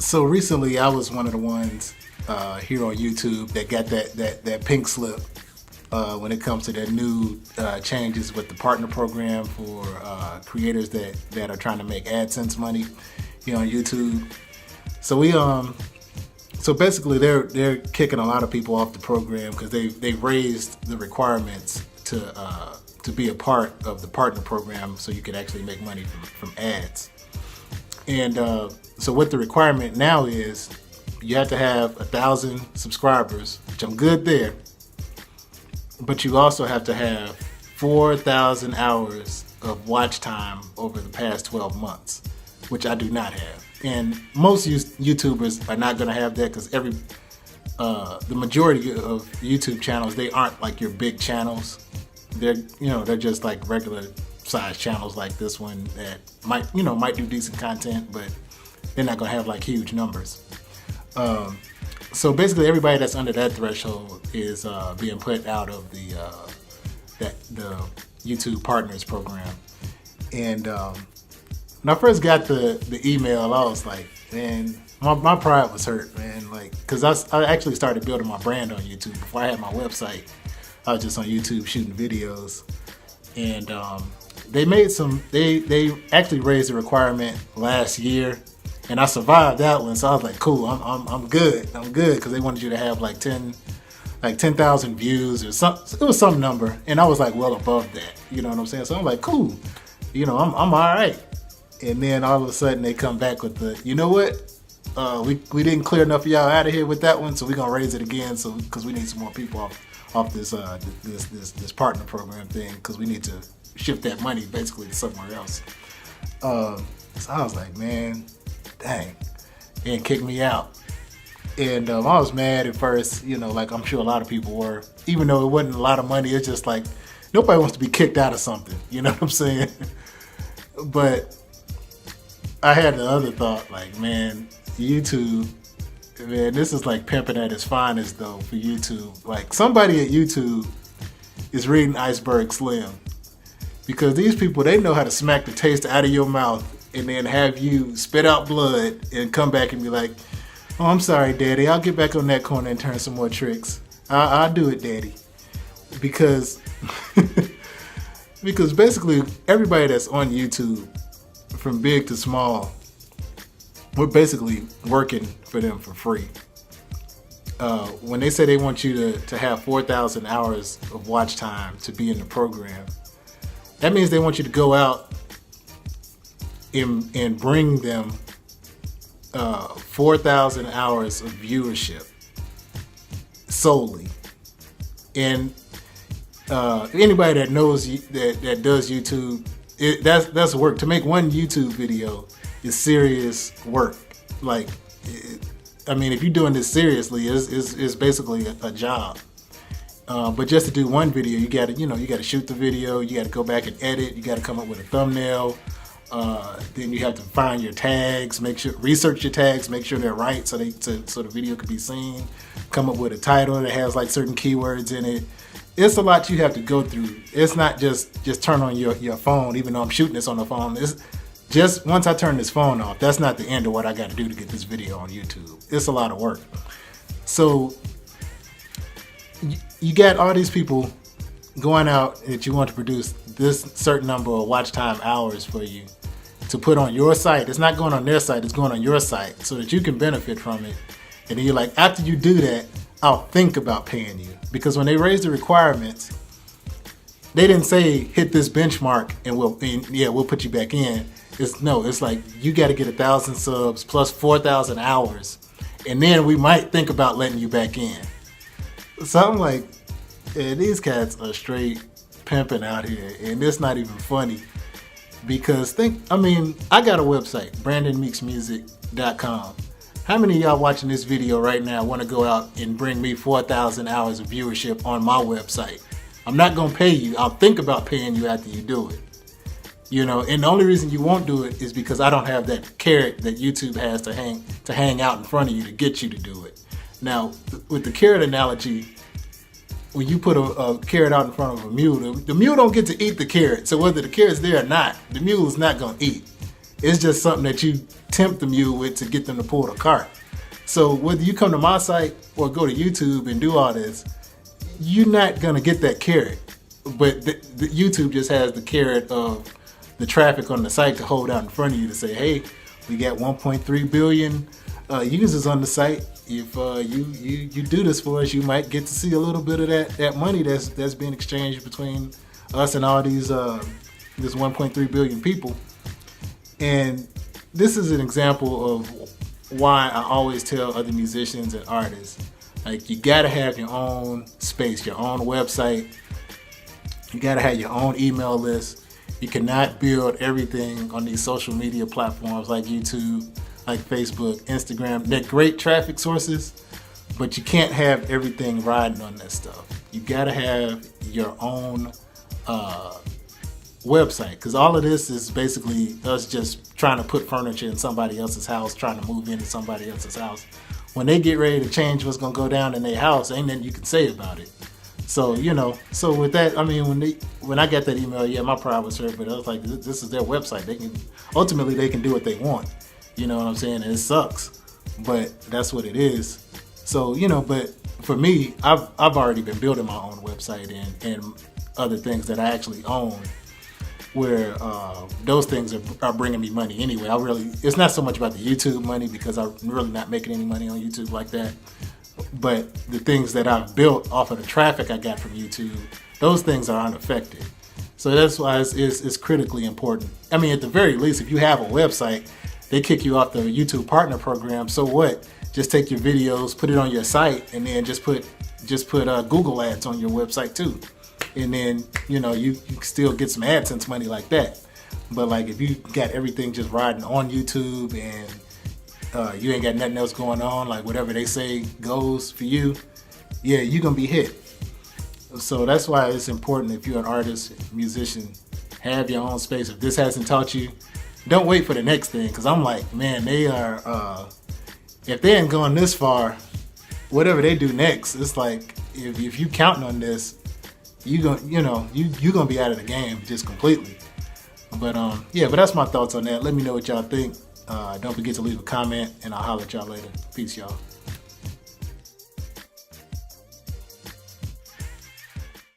So recently, I was one of the ones here on YouTube that got that pink slip when it comes to their new changes with the partner program for creators that are trying to make AdSense money here on YouTube. So so basically they're kicking a lot of people off the program because they raised the requirements to be a part of the partner program so you could actually make money from ads. And so what the requirement now is, you have to have 1,000 subscribers, which I'm good there, but you also have to have 4,000 hours of watch time over the past 12 months, which I do not have. And most YouTubers are not going to have that because the majority of YouTube channels, they aren't like your big channels. They're just like regular size channels like this one that might do decent content, but they're not gonna have like huge numbers. So basically, everybody that's under that threshold is being put out of the YouTube Partners program. And when I first got the email, I was like, man, my pride was hurt, man. Like, because I actually started building my brand on YouTube before I had my website. I was just on YouTube shooting videos, and they actually raised the requirement last year, and I survived that one. So I was like, cool, I'm good because they wanted you to have like 10,000 views or something. It was some number, and I was like well above that. You know what I'm saying? So I'm like, cool, I'm all right. And then all of a sudden they come back with you know what? We didn't clear enough of y'all out of here with that one, so we're gonna raise it again. So because we need some more people off this partner program thing, because we need to shift that money basically to somewhere else. So I was like, man, dang, and kick me out. And I was mad at first, like I'm sure a lot of people were, even though it wasn't a lot of money. It's just like nobody wants to be kicked out of something, you know what I'm saying? But I had the other thought, like, man, YouTube, man, this is like pimping at its finest though for YouTube. Like, somebody at YouTube is reading Iceberg Slim, because these people, they know how to smack the taste out of your mouth and then have you spit out blood and come back and be like, oh, I'm sorry, Daddy, I'll get back on that corner and turn some more tricks. I'll do it, Daddy. Because because basically everybody that's on YouTube, from big to small, we're basically working for them for free. When they say they want you to have 4,000 hours of watch time to be in the program, that means they want you to go out and bring them 4,000 hours of viewership solely. And anybody that knows that does YouTube, that's work. To make one YouTube video is serious work. Like, if you're doing this seriously, it's basically a job. But just to do one video, you gotta shoot the video, you gotta go back and edit, you gotta come up with a thumbnail. Then you have to find your tags, research your tags, make sure they're right so the video can be seen. Come up with a title that has like certain keywords in it. It's a lot you have to go through. It's not just turn on your phone, even though I'm shooting this on the phone. It's just once I turn this phone off, that's not the end of what I got to do to get this video on YouTube. It's a lot of work. So you got all these people going out that you want to produce this certain number of watch time hours for you to put on your site. It's not going on their site, it's going on your site so that you can benefit from it. And then you're like, after you do that, I'll think about paying you. Because when they raised the requirements, they didn't say hit this benchmark and we'll put you back in. It's like you got to get 1,000 subs plus 4,000 hours, and then we might think about letting you back in. So I'm like, yeah, these cats are straight pimping out here, and it's not even funny. Because I got a website, BrandonMeeksMusic.com. How many of y'all watching this video right now want to go out and bring me 4,000 hours of viewership on my website? I'm not going to pay you. I'll think about paying you after you do it. And the only reason you won't do it is because I don't have that carrot that YouTube has to hang out in front of you to get you to do it. Now, with the carrot analogy, when you put a carrot out in front of a mule, the mule don't get to eat the carrot. So whether the carrot's there or not, the mule is not going to eat. It's just something that you tempt the mule with to get them to pull the cart. So whether you come to my site or go to YouTube and do all this, you're not gonna get that carrot. But the YouTube just has the carrot of the traffic on the site to hold out in front of you to say, hey, we got 1.3 billion users on the site. If you do this for us, you might get to see a little bit of that money that's being exchanged between us and all these this 1.3 billion people. And this is an example of why I always tell other musicians and artists, like, you gotta have your own space, your own website. You gotta have your own email list. You cannot build everything on these social media platforms like YouTube, like Facebook, Instagram. They're great traffic sources, but you can't have everything riding on that stuff. You gotta have your own website, because all of this is basically us just trying to put furniture in somebody else's house, trying to move into somebody else's house. When they get ready to change what's gonna go down in their house, ain't nothing you can say about it. So, so with that, I mean, when I got that email, yeah, my pride was hurt, but I was like, this is their website. They can do what they want. You know what I'm saying? And it sucks, but that's what it is. So, but for me, I've already been building my own website and other things that I actually own, where those things are bringing me money anyway. It's not so much about the YouTube money, because I'm really not making any money on YouTube like that. But the things that I've built off of the traffic I got from YouTube, those things are unaffected. So that's why it's critically important. I mean, at the very least, if you have a website, they kick you off the YouTube Partner Program. So what? Just take your videos, put it on your site, and then just put Google ads on your website too. And then, you can still get some AdSense money like that. But like, if you got everything just riding on YouTube and you ain't got nothing else going on, like whatever they say goes for you, yeah, you're gonna be hit. So that's why it's important, if you're an artist, musician, have your own space. If this hasn't taught you, don't wait for the next thing, because I'm like, man, they are, if they ain't going this whatever they do next, it's like, if you counting on this, you're gonna be out of the game just completely. But but that's my thoughts on that. Let me know what y'all think. Don't forget to leave a comment, and I'll holler at y'all later. Peace, y'all.